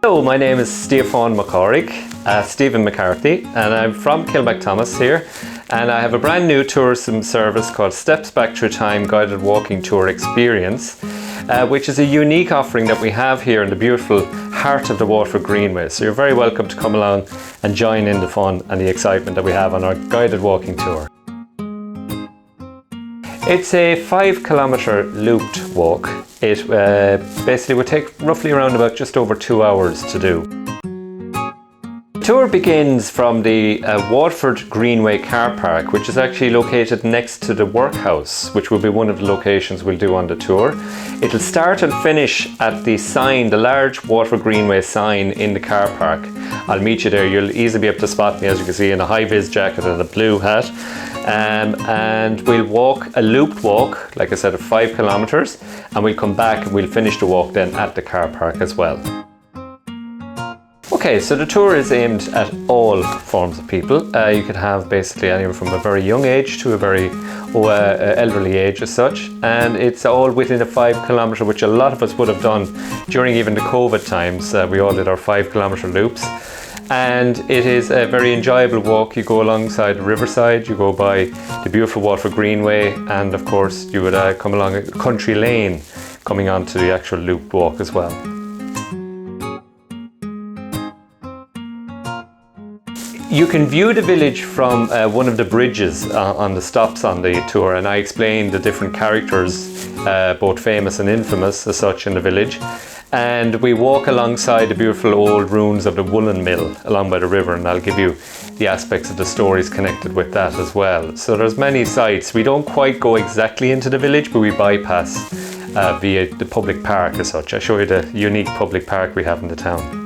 Hello, my name is Stíofán Stephen McCarthy, and I'm from Kilmacthomas here, and I have a brand new tourism service called Steps Back Through Time Guided Walking Tour Experience, which is a unique offering that we have here in the beautiful heart of the Waterford Greenway. So you're very welcome to come along and join in the fun and the excitement that we have on our guided walking tour. It's a 5-kilometre looped walk. It basically would take roughly around about just over 2 hours to do. The tour begins from the Waterford Greenway car park, which is actually located next to the workhouse, which will be one of the locations we'll do on the tour. It'll start and finish at the sign, the large Waterford Greenway sign in the car park. I'll meet you there. You'll easily be able to spot me, as you can see, in a high-vis jacket and a blue hat. And we'll walk a looped walk, like I said, of 5 kilometres, and we'll come back and we'll finish the walk then at the car park as well. Okay, so the tour is aimed at all forms of people. You could have basically anyone from a very young age to a very elderly age as such, and it's all within a 5 kilometre, which a lot of us would have done during even the COVID times. We all did our 5 kilometre loops. And it is a very enjoyable walk. You go alongside the riverside, you go by the beautiful Waterford Greenway, and of course you would come along a country lane coming onto the actual looped walk as well. You can view the village from one of the bridges on the stops on the tour, and I explain the different characters, both famous and infamous as such, in the village. And we walk alongside the beautiful old ruins of the woolen mill along by the river, and I'll give you the aspects of the stories connected with that as well. So there's many sites. We don't quite go exactly into the village, but we bypass via the public park as such. I'll show you the unique public park we have in the town.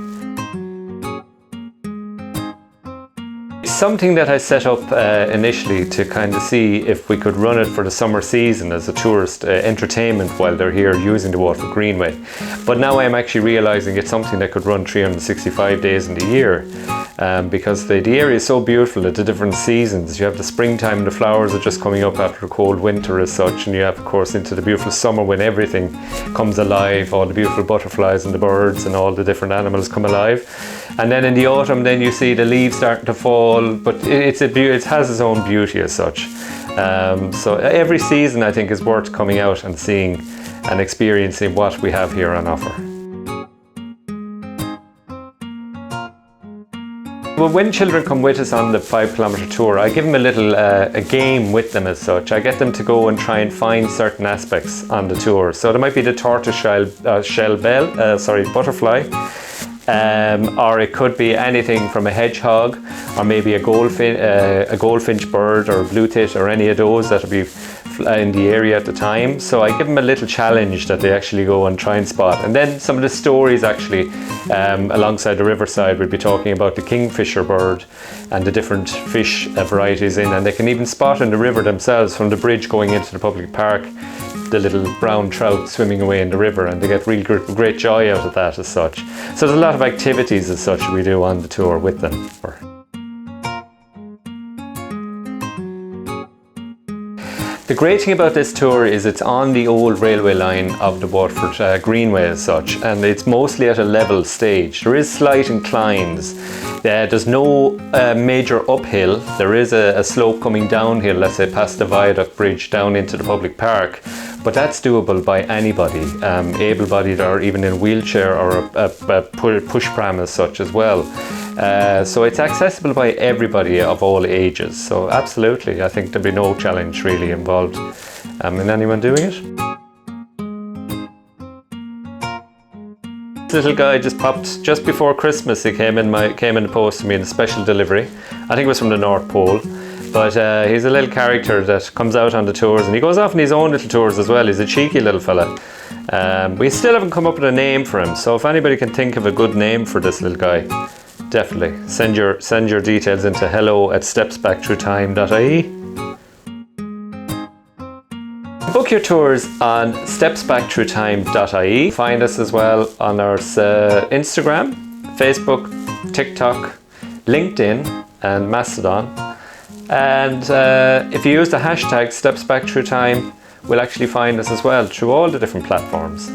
Something that I set up initially to kind of see if we could run it for the summer season as a tourist entertainment while they're here using the Waterford Greenway. But now I'm actually realising it's something that could run 365 days in the year, because the area is so beautiful at the different seasons. You have the springtime, the flowers are just coming up after a cold winter as such, and you have of course into the beautiful summer when everything comes alive, all the beautiful butterflies and the birds and all the different animals come alive. And then in the autumn then you see the leaves starting to fall, but it has its own beauty as such. So every season I think is worth coming out and seeing and experiencing what we have here on offer. Well, when children come with us on the 5 kilometre tour, I give them a little a game with them as such. I get them to go and try and find certain aspects on the tour. So there might be the tortoise shell butterfly. Or it could be anything from a hedgehog, or maybe a goldfinch bird, or a blue tit, or any of those that will be in the area at the time. So I give them a little challenge that they actually go and try and spot. And then some of the stories actually alongside the riverside, we'll be talking about the kingfisher bird and the different fish varieties in, and they can even spot in the river themselves from the bridge going into the public park the little brown trout swimming away in the river, and they get real great joy out of that as such. So there's a lot of activities as such we do on the tour with them. The great thing about this tour is it's on the old railway line of the Waterford Greenway as such, and it's mostly at a level stage. There is slight inclines. There's no major uphill. There is a slope coming downhill, let's say past the viaduct bridge down into the public park, but that's doable by anybody, able-bodied or even in a wheelchair or a push pram as such as well. So it's accessible by everybody of all ages. So absolutely, I think there'd be no challenge really involved in anyone doing it. This little guy just popped just before Christmas. He came in the post to me in a special delivery. I think it was from the North Pole. But he's a little character that comes out on the tours, and he goes off on his own little tours as well. He's a cheeky little fella. We still haven't come up with a name for him, so if anybody can think of a good name for this little guy, definitely send your details into hello@stepsbackthroughtime.ie. Book your tours on stepsbackthroughtime.ie. Find us as well on our Instagram, Facebook, TikTok, LinkedIn and Mastodon. And if you use the hashtag StepsBackThroughTime, we'll actually find us as well through all the different platforms.